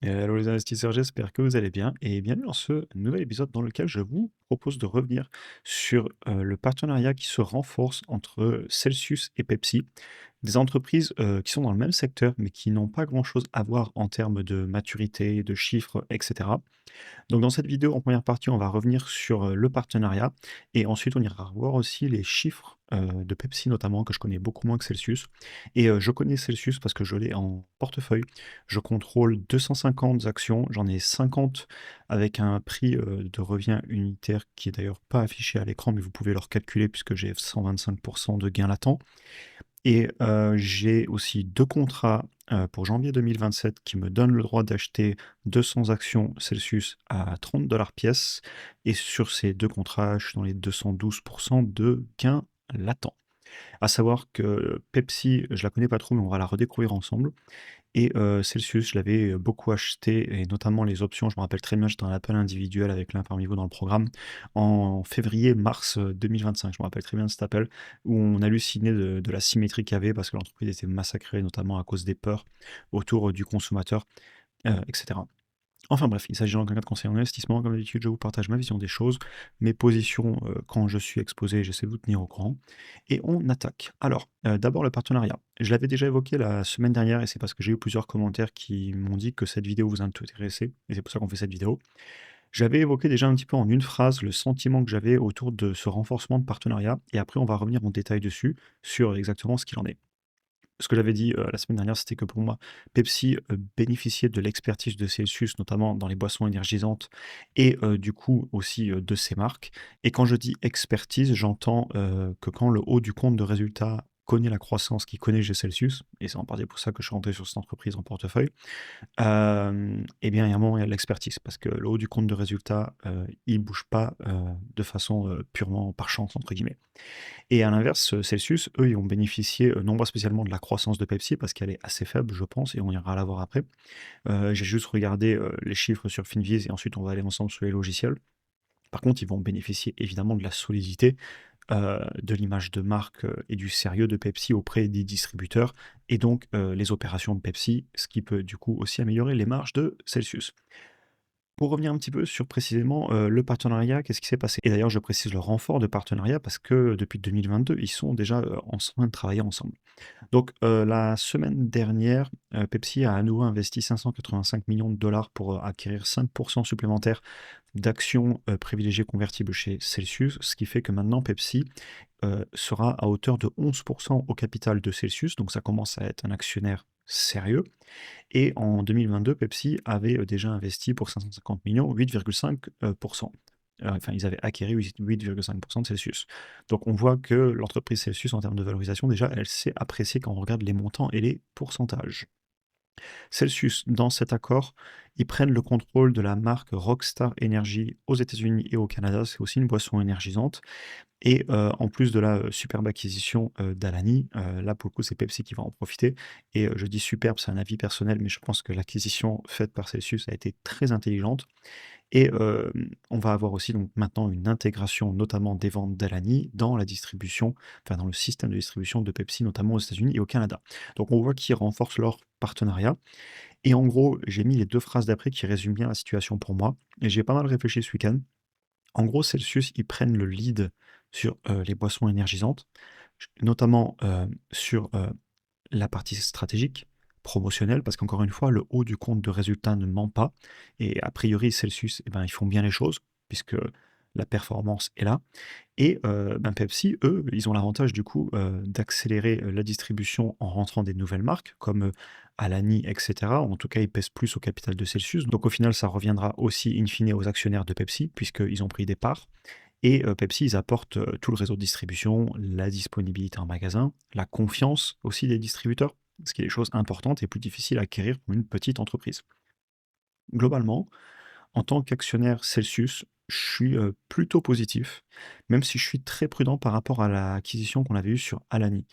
Hello les investisseurs, j'espère que vous allez bien et bienvenue dans ce nouvel épisode dans lequel je vous propose de revenir sur le partenariat qui se renforce entre Celsius et Pepsi, des entreprises qui sont dans le même secteur mais qui n'ont pas grand-chose à voir en termes de maturité, de chiffres, etc. Donc dans cette vidéo, en première partie, on va revenir sur, le partenariat et ensuite on ira revoir aussi les chiffres, de Pepsi notamment que je connais beaucoup moins que Celsius et je connais Celsius parce que je l'ai en portefeuille. Je contrôle 250 actions, j'en ai 50 avec un prix, de revient unitaire qui est d'ailleurs pas affiché à l'écran, mais vous pouvez le recalculer puisque j'ai 125 de gain latent. Et j'ai aussi 2 contrats, pour janvier 2027 qui me donnent le droit d'acheter 200 actions Celsius à 30 pièce et sur ces 2 contrats, je suis dans les 212 de gain latent. À savoir que Pepsi, je la connais pas trop, mais on va la redécouvrir ensemble. Et Celsius, je l'avais beaucoup acheté et notamment les options, je me rappelle très bien, j'étais en appel individuel avec l'un parmi vous dans le programme, en février-mars, 2025. Je me rappelle très bien de cet appel où on hallucinait de la symétrie qu'il y avait parce que l'entreprise était massacrée, notamment à cause des peurs autour, du consommateur, et cetera. Enfin bref, il s'agit donc d'un cas de conseil en investissement. Comme d'habitude, je vous partage ma vision des choses, mes positions quand je suis exposé, j'essaie de vous tenir au courant. Et on attaque. Alors, d'abord le partenariat. Je l'avais déjà évoqué la semaine dernière et c'est parce que j'ai eu plusieurs commentaires qui m'ont dit que cette vidéo vous intéressait et c'est pour ça qu'on fait cette vidéo. J'avais évoqué déjà un petit peu en une phrase le sentiment que j'avais autour de ce renforcement de partenariat et après on va revenir en détail dessus sur exactement ce qu'il en est. Ce que j'avais dit, la semaine dernière, c'était que pour moi, Pepsi, bénéficiait de l'expertise de Celsius, notamment dans les boissons énergisantes et du coup aussi, de ses marques et quand je dis expertise, j'entends, que quand le haut du compte de résultat connaît la croissance qu'il connaît chez Celsius et c'est en partie pour ça que je suis rentré sur cette entreprise en portefeuille, et bien, il y a un moment, il y a de l'expertise parce que le haut du compte de résultat, il bouge pas, de façon, «purement par chance» entre guillemets. Et à l'inverse, Celsius, eux, ils ont bénéficié, non pas spécialement de la croissance de Pepsi parce qu'elle est assez faible, je pense et on ira la voir après. J'ai juste regardé, les chiffres sur Finviz et ensuite on va aller ensemble sur les logiciels. Par contre, ils vont bénéficier évidemment de la solidité, de l'image de marque, et du sérieux de Pepsi auprès des distributeurs et donc les opérations de Pepsi, ce qui peut du coup aussi améliorer les marges de Celsius. Pour revenir un petit peu sur précisément, le partenariat, qu'est-ce qui s'est passé? Et d'ailleurs, je précise le renfort de partenariat parce que depuis 2022, ils sont déjà, en train de travailler ensemble. Donc, la semaine dernière, Pepsi a à nouveau investi 585 millions de dollars pour, acquérir 5 supplémentaires d'actions, privilégiées convertibles chez Celsius, ce qui fait que maintenant Pepsi, sera à hauteur de 11 au capital de Celsius, donc ça commence à être un actionnaire sérieux. Et en 2022, Pepsi avait, déjà investi pour 550 millions, 8,5 enfin, ils avaient acquéri 8,5 de Celsius. Donc on voit que l'entreprise Celsius, en termes de valorisation, déjà, elle s'est appréciée quand on regarde les montants et les pourcentages. Celsius, dans cet accord, ils prennent le contrôle de la marque Rockstar Energy aux États-Unis et au Canada. C'est aussi une boisson énergisante. Et en plus de la, superbe acquisition, d'Alani, là pour le coup c'est Pepsi qui va en profiter et je dis superbe, c'est un avis personnel, mais je pense que l'acquisition faite par Celsius a été très intelligente et on va avoir aussi donc maintenant une intégration notamment des ventes d'Alani dans la distribution, enfin dans le système de distribution de Pepsi, notamment aux États-Unis et au Canada. Donc on voit qu'ils renforcent leur partenariat et en gros, j'ai mis les 2 phrases d'après qui résument bien la situation pour moi et j'ai pas mal réfléchi ce week-end. En gros, Celsius, ils prennent le lead sur, les boissons énergisantes, notamment, sur, la partie stratégique, promotionnelle, parce qu'encore une fois, le haut du compte de résultat ne ment pas et a priori Celsius, eh ben, ils font bien les choses puisque la performance est là et ben, Pepsi, eux, ils ont l'avantage du coup, d'accélérer, la distribution en rentrant des nouvelles marques comme, Alani et cetera. En tout cas, ils pèsent plus au capital de Celsius. Donc au final, ça reviendra aussi in fine aux actionnaires de Pepsi puisqu'ils ont pris des parts et Pepsi, ils apportent, tout le réseau de distribution, la disponibilité en magasin, la confiance aussi des distributeurs, ce qui est des choses importantes et plus difficiles à acquérir pour une petite entreprise. Globalement, en tant qu'actionnaire Celsius, je suis, plutôt positif, même si je suis très prudent par rapport à l'acquisition qu'on avait eue sur Alani.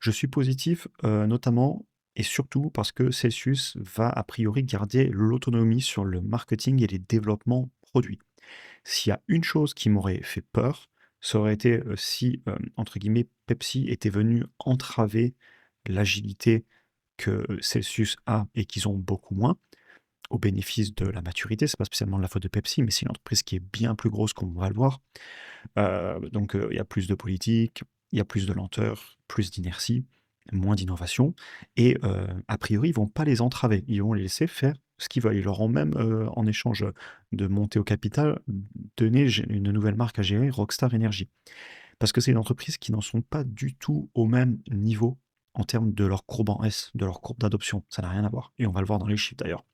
Je suis positif, notamment et surtout parce que Celsius va a priori garder l'autonomie sur le marketing et les développements produits. S'il y a une chose qui m'aurait fait peur, ça aurait été, si, entre guillemets, Pepsi était venu entraver l'agilité que, Celsius a et qu'ils ont beaucoup moins. au bénéfice de la maturité. C'est pas spécialement de la faute de Pepsi, mais c'est une entreprise qui est bien plus grosse qu'on va le voir. Donc, il y a plus de politique, il y a plus de lenteur, plus d'inertie, moins d'innovation et a priori, ils vont pas les entraver. Ils vont les laisser faire ce qu'ils veulent. Ils leur ont même, en échange de monter au capital, donné une nouvelle marque à gérer, Rockstar Energy. Parce que c'est une entreprise qui n'en sont pas du tout au même niveau en termes de leur courbe en S, de leur courbe d'adoption. Ça n'a rien à voir et on va le voir dans les chiffres d'ailleurs.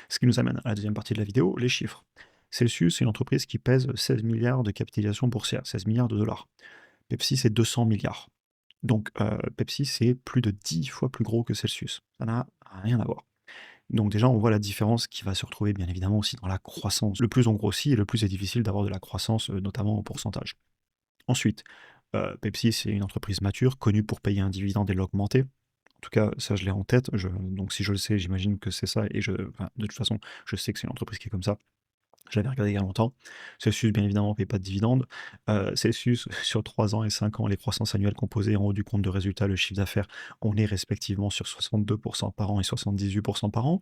Ce qui nous amène à la deuxième partie de la vidéo, les chiffres. Celsius, c'est une entreprise qui pèse 16 milliards de capitalisation boursière, 16 milliards de dollars. Pepsi, c'est 200 milliards. Donc, Pepsi, c'est plus de 10 fois plus gros que Celsius. Ça n'a rien à voir. Donc déjà, on voit la différence qui va se retrouver bien évidemment aussi dans la croissance. Le plus on grossit, le plus c'est difficile d'avoir de la croissance, notamment en pourcentage. Ensuite, Pepsi, c'est une entreprise mature, connue pour payer un dividende et l'augmenter. En tout cas, ça, je l'ai en tête. Donc si je le sais, j'imagine que c'est ça. Et enfin, de toute façon, je sais que c'est une entreprise qui est comme ça. J'avais regardé il y a longtemps. Celsius, bien évidemment, ne paye pas de dividendes. Celsius, sur 3 ans et 5 ans, les croissances annuelles composées en haut du compte de résultat, le chiffre d'affaires, on est respectivement sur 62% par an et 78% par an.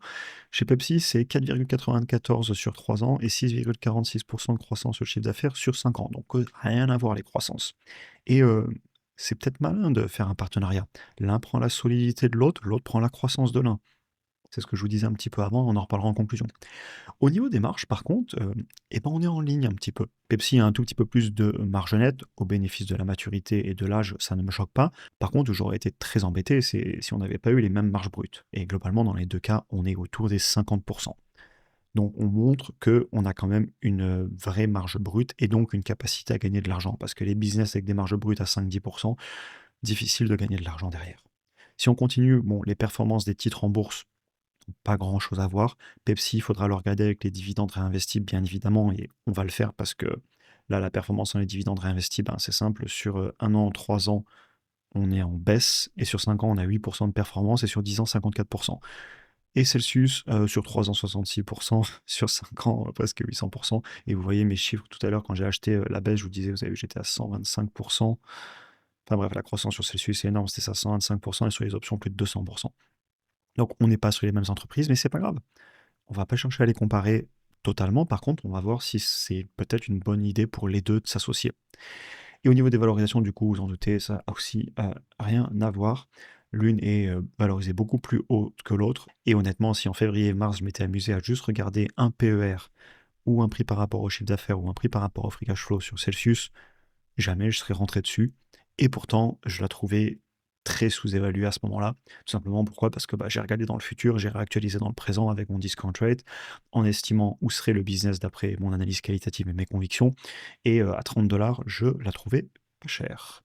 Chez Pepsi, c'est 4,94 sur 3 ans et 6,46% de croissance sur le chiffre d'affaires sur 5 ans. Donc, rien à voir les croissances. Et c'est peut-être malin de faire un partenariat. L'un prend la solidité de l'autre, l'autre prend la croissance de l'un. C'est ce que je vous disais un petit peu avant, on en reparlera en conclusion. Au niveau des marges, par contre, eh ben, on est en ligne un petit peu. Pepsi a un tout petit peu plus de marge nette, au bénéfice de la maturité et de l'âge, ça ne me choque pas. Par contre, où j'aurais été très embêté, c'est si on n'avait pas eu les mêmes marges brutes. Et globalement, dans les deux cas, on est autour des 50%. Donc on montre qu'on a quand même une vraie marge brute et donc une capacité à gagner de l'argent. Parce que les business avec des marges brutes à 5-10%, difficile de gagner de l'argent derrière. Si on continue, bon, les performances des titres en bourse, pas grand-chose à voir. Pepsi, il faudra le regarder avec les dividendes réinvestis, bien évidemment, et on va le faire parce que là, la performance dans les dividendes réinvestis, ben, c'est simple. Sur 1 an, 3 ans, on est en baisse, et sur 5 ans, on a 8% de performance, et sur 10 ans, 54%. Et Celsius, sur 3 ans, 66%, sur 5 ans, presque 800%. Et vous voyez mes chiffres tout à l'heure, quand j'ai acheté la baisse, je vous disais, vous avez vu, j'étais à 125%. Enfin bref, la croissance sur Celsius est énorme, c'était ça, 125%, et sur les options, plus de 200%. Donc on n'est pas sur les mêmes entreprises, mais c'est pas grave. On va pas chercher à les comparer totalement. Par contre, on va voir si c'est peut-être une bonne idée pour les deux de s'associer. Et au niveau des valorisations, du coup, vous en doutez, ça a aussi rien à voir. L'une est valorisée beaucoup plus haut que l'autre. Et honnêtement, si en février et mars, je m'étais amusé à juste regarder un PER ou un prix par rapport au chiffre d'affaires ou un prix par rapport au free cash flow sur Celsius, jamais je serais rentré dessus. Et pourtant, je la trouvais très sous-évaluée à ce moment-là. Tout simplement pourquoi? Parce que bah, j'ai regardé dans le futur, j'ai réactualisé dans le présent avec mon discount rate, en estimant où serait le business d'après mon analyse qualitative et mes convictions. Et à 30 $, je la trouvais pas chère.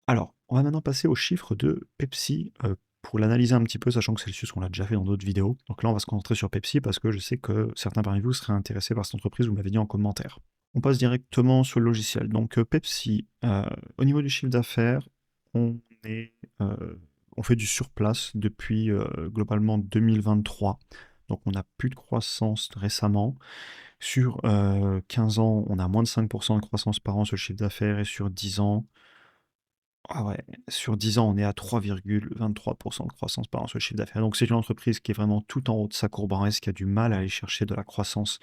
Alors, on va maintenant passer aux chiffres de Pepsi pour l'analyser un petit peu, sachant que Celsius, on l'a déjà fait dans d'autres vidéos. Donc là, on va se concentrer sur Pepsi parce que je sais que certains parmi vous seraient intéressés par cette entreprise, vous me l'avez dit en commentaire. On passe directement sur le logiciel. Donc Pepsi, au niveau du chiffre d'affaires, on est, on fait du surplace depuis globalement 2023. Donc on n'a plus de croissance récemment. Sur 15 ans, on a moins de 5% de croissance par an sur le chiffre d'affaires et sur 10 ans, ah ouais, sur 10 ans, on est à 3,23% de croissance par an sur le chiffre d'affaires. Donc c'est une entreprise qui est vraiment tout en haut de sa courbe en S, qui a du mal à aller chercher de la croissance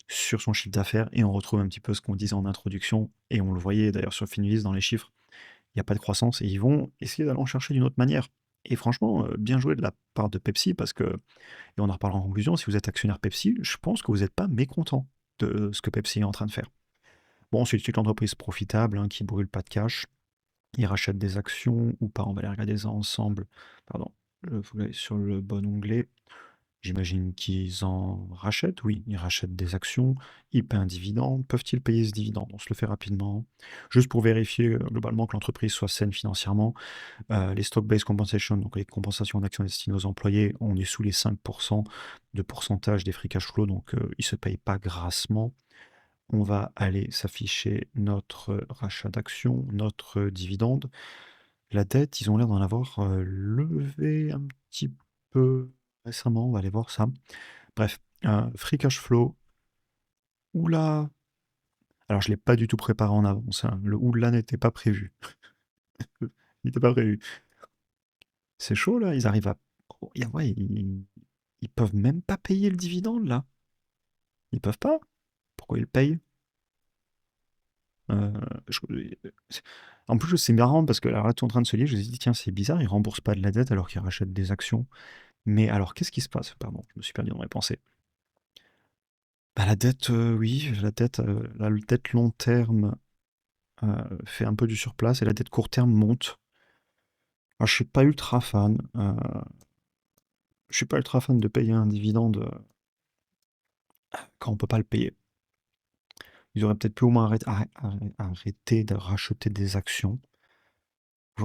sur son chiffre d'affaires. Et on retrouve un petit peu ce qu'on disait en introduction, et on le voyait d'ailleurs sur Finelis dans les chiffres, il n'y a pas de croissance, et ils vont essayer d'aller en chercher d'une autre manière. Et franchement, bien joué de la part de Pepsi, parce que, et on en reparlera en conclusion, si vous êtes actionnaire Pepsi, je pense que vous n'êtes pas mécontent de ce que Pepsi est en train de faire. Bon, ensuite, c'est une entreprise profitable, hein, qui brûle pas de cash. Ils rachètent des actions ou pas, on va les regarder ça ensemble. Pardon, il faut aller sur le bon onglet. J'imagine qu'ils en rachètent, oui, ils rachètent des actions, ils paient un dividende. Peuvent-ils payer ce dividende? On se le fait rapidement. Juste pour vérifier globalement que l'entreprise soit saine financièrement. Les stock-based compensation, donc les compensations d'actions destinées aux employés, on est sous les 5% de pourcentage des free cash flow, donc ils ne se payent pas grassement. On va aller s'afficher notre rachat d'actions, notre dividende. La dette, ils ont l'air d'en avoir levé un petit peu récemment, on va aller voir ça. Bref, free cash flow. Oula! Alors je ne l'ai pas du tout préparé en avance, hein. Le oula n'était pas prévu. Il n'était pas prévu. C'est chaud là, ils arrivent à... Oh, ouais, ils peuvent même pas payer le dividende, là. Ils peuvent pas. Pourquoi ils le payent? Euh, je- En plus, c'est marrant parce que là, tu es en train de se dire, je me suis dit, tiens, c'est bizarre, ils remboursent pas de la dette alors qu'ils rachètent des actions. Mais alors, qu'est-ce qui se passe? Pardon, je me suis perdu dans mes pensées. Bah, la dette, oui, la dette long terme fait un peu du surplace et la dette court terme monte. Alors, je suis pas ultra fan. Je suis pas ultra fan de payer un dividende quand on peut pas le payer. Ils auraient peut-être pu au moins arrêter de racheter des actions.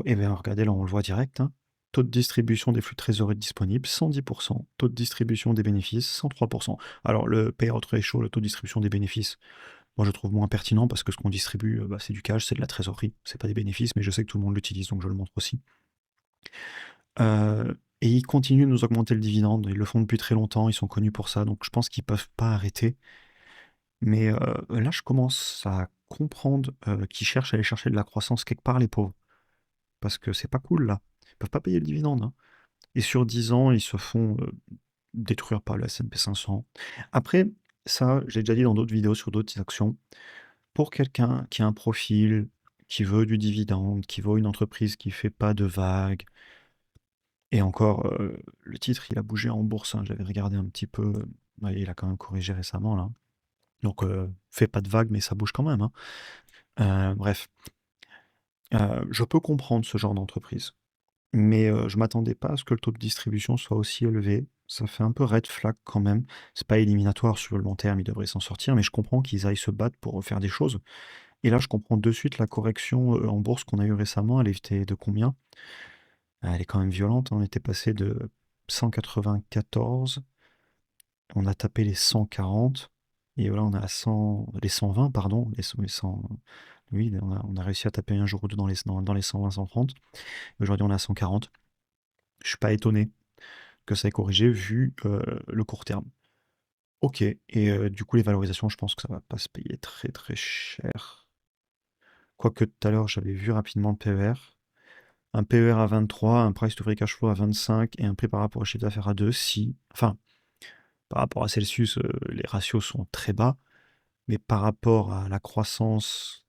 Et bien, regardez, là, on le voit direct, hein. Taux de distribution des flux de trésorerie disponibles, 110%. Taux de distribution des bénéfices, 103%. Alors, le payout ratio, le taux de distribution des bénéfices, moi, je trouve moins pertinent parce que ce qu'on distribue, bah, c'est du cash, c'est de la trésorerie, c'est pas des bénéfices, mais je sais que tout le monde l'utilise, donc je le montre aussi. Et ils continuent de nous augmenter le dividende, ils le font depuis très longtemps, ils sont connus pour ça, donc je pense qu'ils peuvent pas arrêter. Mais là, je commence à comprendre qu'ils cherchent à aller chercher de la croissance quelque part, les pauvres. Parce que c'est pas cool, là. Ils peuvent pas payer le dividende, hein. Et sur 10 ans, ils se font détruire par le S&P 500. Après, ça, j'ai déjà dit dans d'autres vidéos sur d'autres actions, pour quelqu'un qui a un profil, qui veut du dividende, qui veut une entreprise qui fait pas de vagues, et encore, le titre, il a bougé en bourse, hein, j'avais regardé un petit peu, ouais, il a quand même corrigé récemment, là. Donc, fait pas de vagues, mais ça bouge quand même, hein. Bref, je peux comprendre ce genre d'entreprise. Mais je m'attendais pas à ce que le taux de distribution soit aussi élevé. Ça fait un peu red flag quand même. C'est pas éliminatoire sur le long terme, ils devraient s'en sortir, mais je comprends qu'ils aillent se battre pour faire des choses. Et là, je comprends de suite la correction en bourse qu'on a eue récemment. Elle était de combien? Elle est quand même violente, hein. On était passé de 194, on a tapé les 140, et là on a les 120, pardon, les 100, oui, on a réussi à taper un jour ou deux dans les 120, 130. Aujourd'hui, on est à 140. Je suis pas étonné que ça ait corrigé vu le court terme. Ok, et du coup les valorisations, je pense que ça va pas se payer très très cher. Quoique tout à l'heure j'avais vu rapidement le PER. Un PER à 23, un price to free cash flow à 25 et un prix par rapport au chiffre d'affaires à 2, si... Enfin, par rapport à Celsius, les ratios sont très bas, mais par rapport à la croissance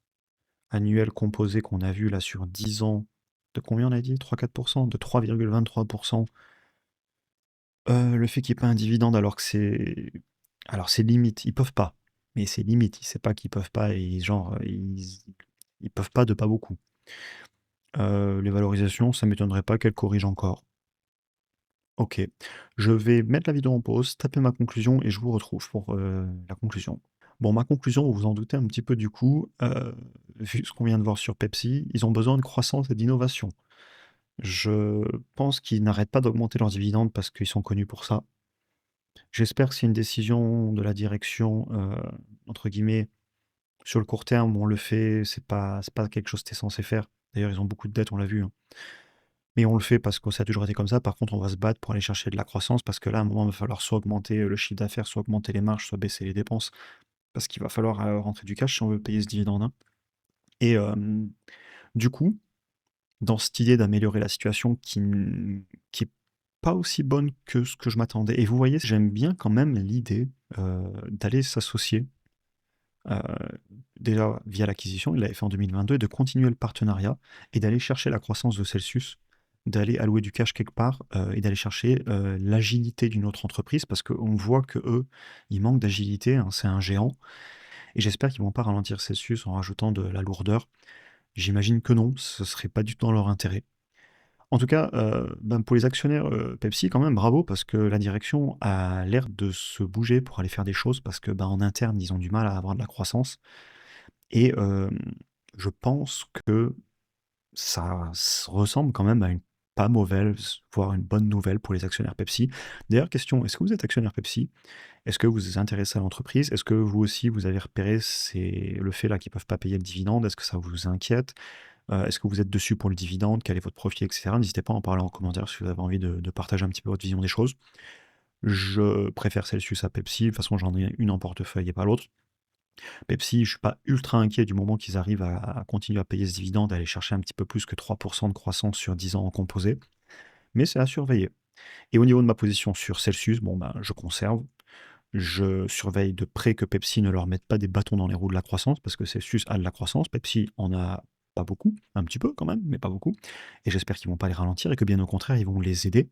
annuelle composée qu'on a vue là sur 10 ans, de combien on a dit? 3-4%? De 3,23%. Le fait qu'il y ait pas un dividende alors que c'est... Alors c'est limite, ils peuvent pas. Mais c'est limite, c'est pas qu'ils peuvent pas, et genre, ils peuvent pas de pas beaucoup. Les valorisations, ça m'étonnerait pas qu'elles corrigent encore. Ok, je vais mettre la vidéo en pause, taper ma conclusion et je vous retrouve pour la conclusion. Bon, ma conclusion, vous vous en doutez un petit peu du coup, vu ce qu'on vient de voir sur Pepsi, ils ont besoin de croissance et d'innovation. Je pense qu'ils n'arrêtent pas d'augmenter leurs dividendes parce qu'ils sont connus pour ça. J'espère que c'est une décision de la direction, entre guillemets, sur le court terme, on le fait, c'est pas quelque chose que tu es censé faire. D'ailleurs, ils ont beaucoup de dettes, on l'a vu, hein. Mais on le fait parce que ça a toujours été comme ça. Par contre, on va se battre pour aller chercher de la croissance parce que là, à un moment, il va falloir soit augmenter le chiffre d'affaires, soit augmenter les marges, soit baisser les dépenses. Parce qu'il va falloir rentrer du cash si on veut payer ce dividende, hein. Et du coup, dans cette idée d'améliorer la situation qui est pas aussi bonne que ce que je m'attendais. Et vous voyez, j'aime bien quand même l'idée d'aller s'associer, euh, déjà via l'acquisition, il l'avait fait en 2022, et de continuer le partenariat et d'aller chercher la croissance de Celsius, d'aller allouer du cash quelque part et d'aller chercher l'agilité d'une autre entreprise parce qu'on voit que eux, ils manquent d'agilité, hein, c'est un géant. Et j'espère qu'ils vont pas ralentir Celsius en rajoutant de la lourdeur. J'imagine que non, ce serait pas du tout dans leur intérêt. En tout cas, ben, pour les actionnaires Pepsi, quand même, bravo, parce que la direction a l'air de se bouger pour aller faire des choses, parce que ben, en interne, ils ont du mal à avoir de la croissance. Et je pense que ça ressemble quand même à une pas mauvaise, voire une bonne nouvelle pour les actionnaires Pepsi. D'ailleurs, question, est-ce que vous êtes actionnaire Pepsi? Est-ce que vous vous intéressez à l'entreprise? Est-ce que vous aussi, vous avez repéré le fait là qu'ils ne peuvent pas payer le dividende? Est-ce que ça vous inquiète? Est-ce que vous êtes dessus pour le dividende? Quel est votre profil, etc. N'hésitez pas à en parler en commentaire si vous avez envie de partager un petit peu votre vision des choses. Je préfère Celsius à Pepsi. De toute façon, j'en ai une en portefeuille et pas l'autre. Pepsi, je ne suis pas ultra inquiet du moment qu'ils arrivent à continuer à payer ce dividende, à aller chercher un petit peu plus que 3% de croissance sur 10 ans en composé. Mais c'est à surveiller. Et au niveau de ma position sur Celsius, bon, ben, je conserve. Je surveille de près que Pepsi ne leur mette pas des bâtons dans les roues de la croissance, parce que Celsius a de la croissance, Pepsi en a pas beaucoup, un petit peu quand même, mais pas beaucoup. Et j'espère qu'ils vont pas les ralentir et que bien au contraire, ils vont les aider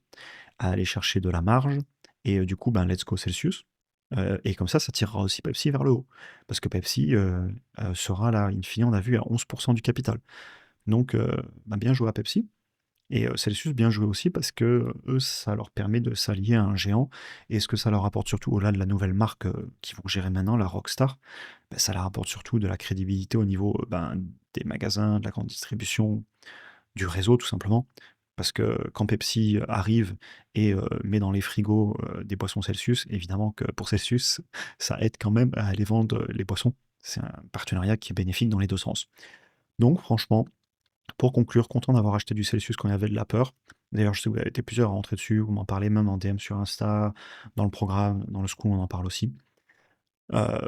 à aller chercher de la marge. Et du coup, ben, let's go Celsius. Et comme ça tirera aussi Pepsi vers le haut. Parce que Pepsi sera là, in fine, on a vu, à 11% du capital. Donc, ben, bien joué à Pepsi. Et Celsius, bien joué aussi parce que eux, ça leur permet de s'allier à un géant. Et ce que ça leur apporte surtout, au-delà de la nouvelle marque qu'ils vont gérer maintenant, la Rockstar, ben, ça leur apporte surtout de la crédibilité au niveau ben, des magasins, de la grande distribution, du réseau tout simplement. Parce que quand Pepsi arrive et met dans les frigos des boissons Celsius, évidemment que pour Celsius, ça aide quand même à aller vendre les boissons. C'est un partenariat qui est bénéfique dans les deux sens. Donc franchement, pour conclure, content d'avoir acheté du Celsius quand il y avait de la peur. D'ailleurs, je sais que vous avez été plusieurs à rentrer dessus, vous m'en parlez même en DM sur Insta, dans le programme, dans le school, on en parle aussi.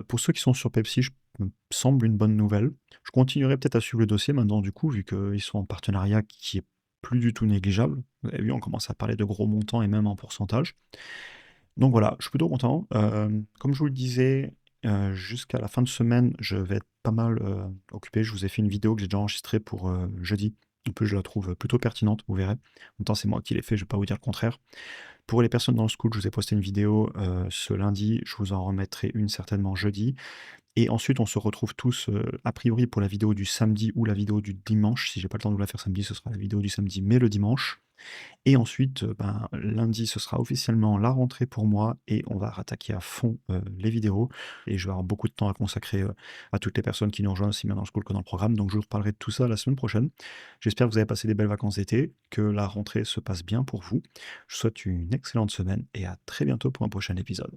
Pour ceux qui sont sur Pepsi, me semble une bonne nouvelle. Je continuerai peut-être à suivre le dossier maintenant, du coup, vu qu'ils sont en partenariat qui est plus du tout négligeable. Vous avez vu, on commence à parler de gros montants et même en pourcentage. Donc voilà, je suis plutôt content. Comme je vous le disais, jusqu'à la fin de semaine, je vais être pas mal occupé. Je vous ai fait une vidéo que j'ai déjà enregistrée pour jeudi. En plus, je la trouve plutôt pertinente, vous verrez. En même temps, c'est moi qui l'ai fait, je ne vais pas vous dire le contraire. Pour les personnes dans le school, je vous ai posté une vidéo ce lundi. Je vous en remettrai une certainement jeudi. Et ensuite, on se retrouve tous, a priori, pour la vidéo du samedi ou la vidéo du dimanche. Si j'ai pas le temps de vous la faire samedi, ce sera la vidéo du samedi, mais le dimanche. Et ensuite, ben, lundi, ce sera officiellement la rentrée pour moi et on va rattaquer à fond les vidéos. Et je vais avoir beaucoup de temps à consacrer à toutes les personnes qui nous rejoignent aussi bien dans le school que dans le programme. Donc je vous reparlerai de tout ça la semaine prochaine. J'espère que vous avez passé des belles vacances d'été, que la rentrée se passe bien pour vous. Je vous souhaite une excellente semaine et à très bientôt pour un prochain épisode.